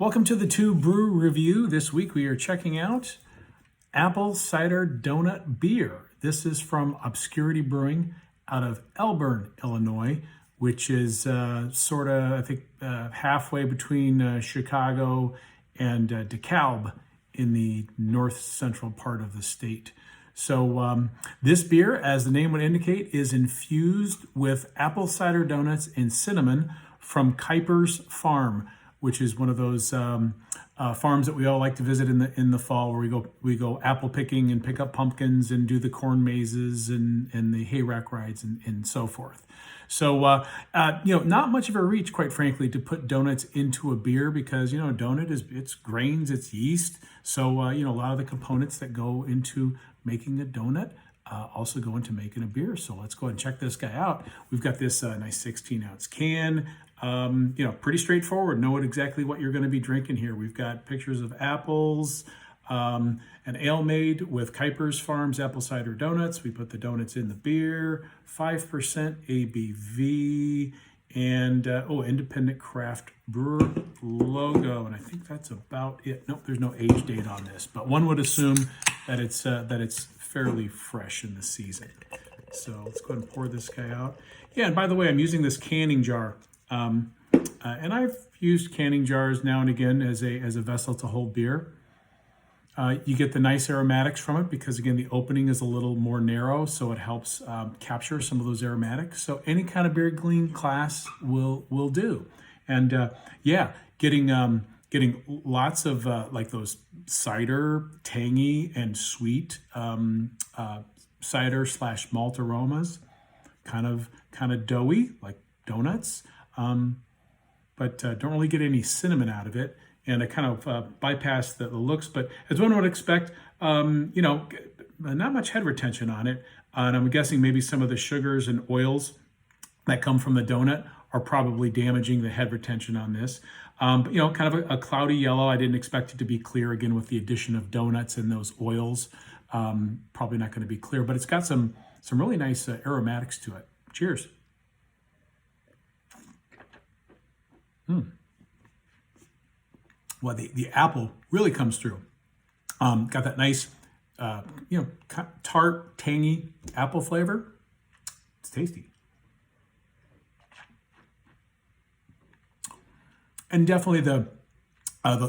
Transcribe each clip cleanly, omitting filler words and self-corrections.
Welcome to the TUE Brew Review. This week we are checking out Apple Cider Donut Beer. This is from Obscurity Brewing out of Elburn, Illinois, which is sort of, I think, halfway between Chicago and DeKalb in the north central part of the state. So this beer, as the name would indicate, is infused with apple cider donuts and cinnamon from Kuiper's Farm, which is one of those farms that we all like to visit in the fall, where we go apple picking and pick up pumpkins and do the corn mazes and the hay rack rides and so forth. So not much of a reach, quite frankly, to put donuts into a beer, because donut it's grains, it's yeast. So a lot of the components that go into making a donut also go into making a beer. So let's go ahead and check this guy out. We've got this nice 16-ounce can. Pretty straightforward. Know exactly what you're going to be drinking here. We've got pictures of apples, an ale made with Kuiper's Farm's apple cider donuts. We put the donuts in the beer, 5% ABV, and independent craft brewer logo. And I think that's about it. Nope, there's no age date on this, but one would assume that it's fairly fresh in the season. So let's go ahead and pour this guy out. Yeah, and by the way, I'm using this canning jar. And I've used canning jars now and again as a vessel to hold beer. You get the nice aromatics from it because, again, the opening is a little more narrow, so it helps capture some of those aromatics. So any kind of beer glean class will do. And getting lots of like those cider, tangy and sweet cider / malt aromas, kind of doughy like donuts. But don't really get any cinnamon out of it. And I kind of bypass the looks, but as one would expect, not much head retention on it. And I'm guessing maybe some of the sugars and oils that come from the donut are probably damaging the head retention on this. Kind of a cloudy yellow. I didn't expect it to be clear, again, with the addition of donuts and those oils. Probably not going to be clear, but it's got some really nice aromatics to it. Cheers. Well, the apple really comes through. Got that nice, tart, tangy apple flavor. It's tasty. And definitely the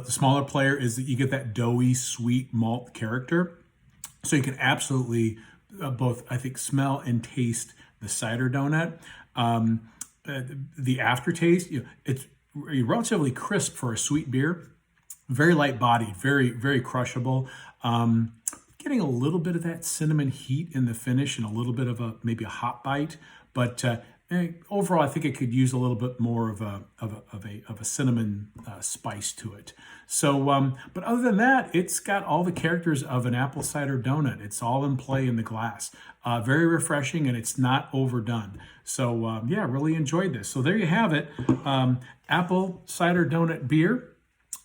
smaller player is that you get that doughy, sweet malt character. So you can absolutely both, I think, smell and taste the cider donut. The aftertaste, it's relatively crisp for a sweet beer. Very light bodied, very, very crushable. Getting a little bit of that cinnamon heat in the finish and a little bit of maybe a hot bite, but overall I think it could use a little bit more of a cinnamon spice to it. So, but other than that, it's got all the characters of an apple cider donut. It's all in play in the glass. Very refreshing, and it's not overdone. So really enjoyed this. So there you have it. Apple cider donut beer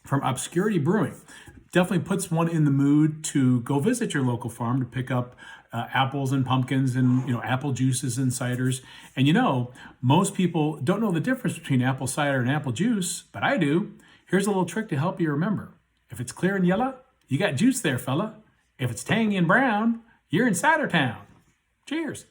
from Obscurity Brewing. Definitely puts one in the mood to go visit your local farm to pick up apples and pumpkins and apple juices and ciders. And most people don't know the difference between apple cider and apple juice, but I do. Here's a little trick to help you remember. If it's clear and yellow, you got juice there, fella. If it's tangy and brown, you're in Cider Town. Cheers.